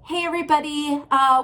Hey everybody,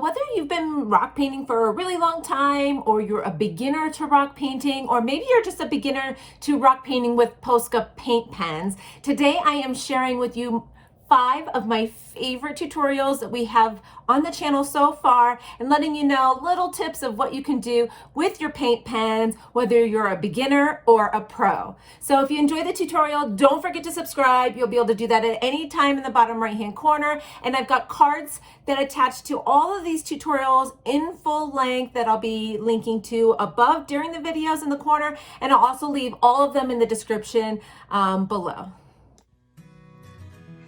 whether you've been rock painting for a really long time or you're a beginner to rock painting, or maybe you're just a beginner to rock painting with Posca paint pens, today I am sharing with you 5 of my favorite tutorials that we have on the channel so far and letting you know little tips of what you can do with your paint pens, whether you're a beginner or a pro. So if you enjoy the tutorial, don't forget to subscribe. You'll be able to do that at any time in the bottom right hand corner. And I've got cards that attach to all of these tutorials in full length that I'll be linking to above during the videos in the corner. And I'll also leave all of them in the description below.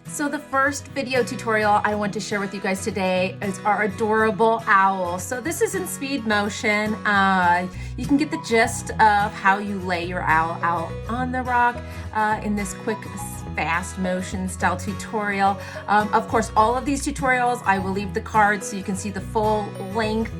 So the first video tutorial I want to share with you guys today is our adorable owl. So this is in speed motion. You can get the gist of how you lay your owl out on the rock in this quick, fast motion style tutorial. Of course, all of these tutorials, I will leave the cards so you can see the full length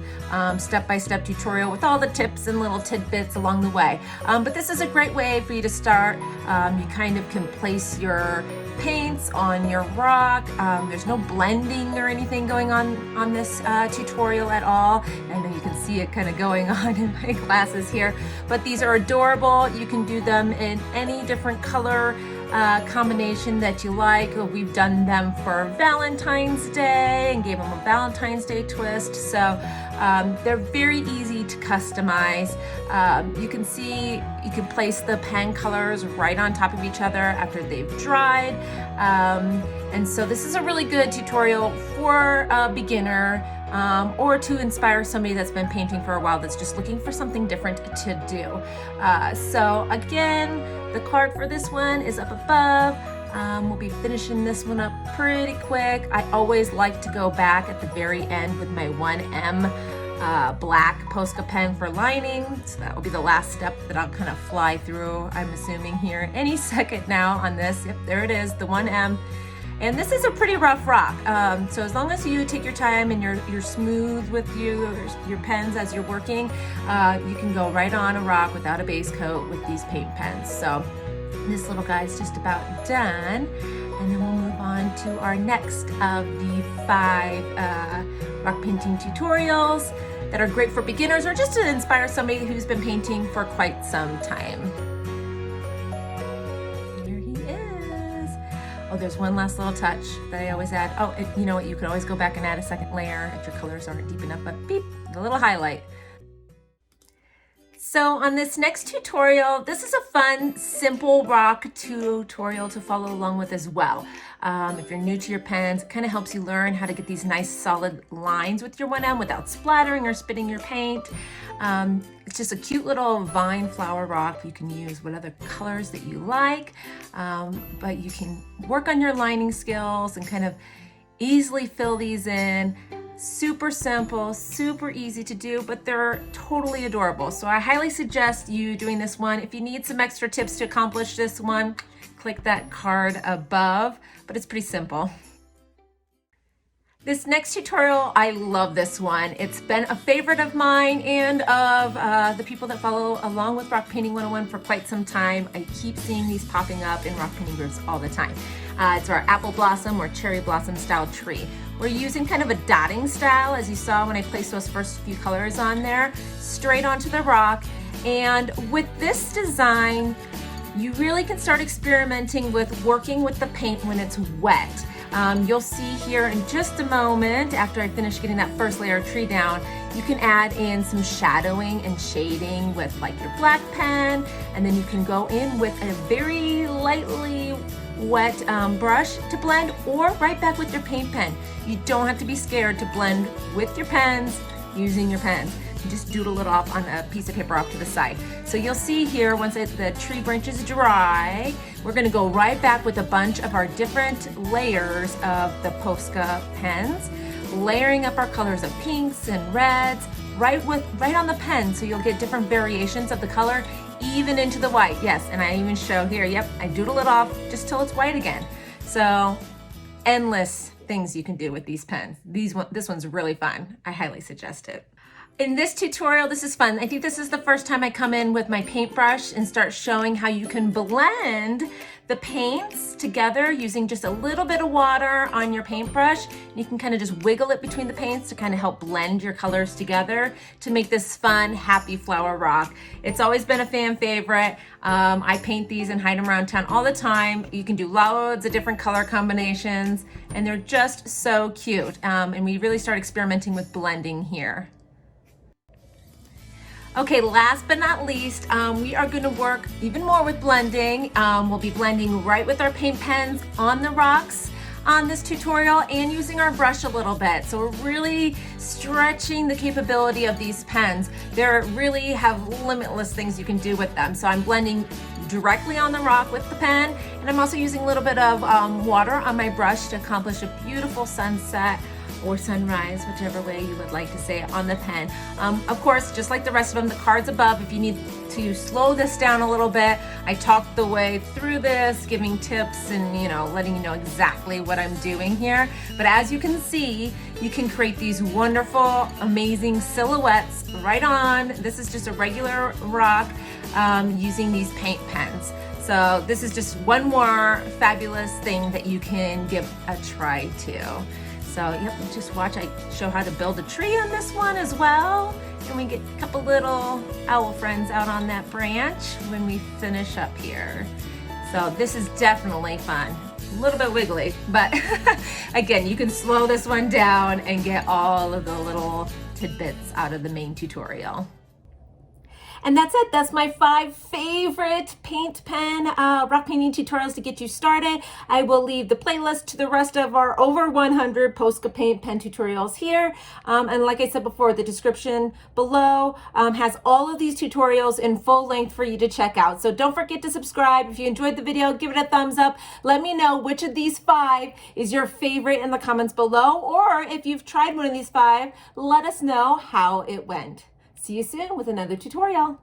step-by-step tutorial with all the tips and little tidbits along the way. But this is a great way for you to start. You kind of can place your paints on your rock. There's no blending or anything going on this tutorial at all. I know you can see it kind of going on in my glasses here, but these are adorable. You can do them in any different color combination that you like. We've done them for Valentine's Day and gave them a Valentine's Day twist. So they're very easy to customize. You can see, you can place the pen colors right on top of each other after they've dried. And so this is a really good tutorial for a beginner or to inspire somebody that's been painting for a while that's just looking for something different to do. So again, the card for this one is up above. We'll be finishing this one up pretty quick. I always like to go back at the very end with my 1M black Posca pen for lining. So that will be the last step that I'll kind of fly through, I'm assuming here any second now on this. Yep, there it is, the 1M. And this is a pretty rough rock. So as long as you take your time and you're smooth with your pens as you're working, you can go right on a rock without a base coat with these paint pens. So this little guy's just about done. And then we'll move on to our next of the 5 rock painting tutorials that are great for beginners or just to inspire somebody who's been painting for quite some time. Oh, there's one last little touch that I always add. Oh, you know what? You can always go back and add a second layer if your colors aren't deep enough, but beep, a little highlight. So on this next tutorial, this is a fun, simple rock tutorial to follow along with as well. If you're new to your pens, it kind of helps you learn how to get these nice solid lines with your 1M without splattering or spitting your paint. It's just a cute little vine flower rock. You can use what other colors that you like, but you can work on your lining skills and kind of easily fill these in. Super simple, super easy to do, but they're totally adorable. So I highly suggest you doing this one. If you need some extra tips to accomplish this one, click that card above, but it's pretty simple. This next tutorial, I love this one. It's been a favorite of mine and of the people that follow along with Rock Painting 101 for quite some time. I keep seeing these popping up in rock painting groups all the time. It's our apple blossom or cherry blossom style tree. We're using kind of a dotting style, as you saw when I placed those first few colors on there, straight onto the rock. And with this design, you really can start experimenting with working with the paint when it's wet. You'll see here in just a moment, after I finish getting that first layer of tree down, you can add in some shadowing and shading with like your black pen, and then you can go in with a very lightly wet brush to blend, or right back with your paint pen. You don't have to be scared to blend with your pens using your pens. You just doodle it off on a piece of paper off to the side. So you'll see here, once the tree branches dry, we're gonna go right back with a bunch of our different layers of the Posca pens, layering up our colors of pinks and reds right on the pen, so you'll get different variations of the color, even into the white. Yes, and I even show here, yep, I doodle it off just till it's white again. So endless things you can do with these pens. This one's really fun. I highly suggest it. In this tutorial, this is fun. I think this is the first time I come in with my paintbrush and start showing how you can blend the paints together using just a little bit of water on your paintbrush. You can kind of just wiggle it between the paints to kind of help blend your colors together to make this fun, happy flower rock. It's always been a fan favorite. I paint these and hide them around town all the time. You can do loads of different color combinations, and they're just so cute. And we really start experimenting with blending here. Okay, last but not least, we are going to work even more with blending. We'll be blending right with our paint pens on the rocks on this tutorial and using our brush a little bit. So we're really stretching the capability of these pens. They really have limitless things you can do with them. So I'm blending directly on the rock with the pen, and I'm also using a little bit of water on my brush to accomplish a beautiful sunset or sunrise, whichever way you would like to say it, on the pen. Of course, just like the rest of them, the cards above, if you need to slow this down a little bit, I talked the way through this, giving tips and letting you know exactly what I'm doing here. But as you can see, you can create these wonderful, amazing silhouettes right on. This is just a regular rock using these paint pens. So this is just one more fabulous thing that you can give a try to. So yep, just watch. I show how to build a tree on this one as well. And we get a couple little owl friends out on that branch when we finish up here. So this is definitely fun. A little bit wiggly, but again, you can slow this one down and get all of the little tidbits out of the main tutorial. And that's it. That's my 5 favorite paint pen rock painting tutorials to get you started. I will leave the playlist to the rest of our over 100 Posca paint pen tutorials here. And like I said before, the description below has all of these tutorials in full length for you to check out. So don't forget to subscribe. If you enjoyed the video, give it a thumbs up. Let me know which of these 5 is your favorite in the comments below. Or if you've tried one of these 5, let us know how it went. See you soon with another tutorial.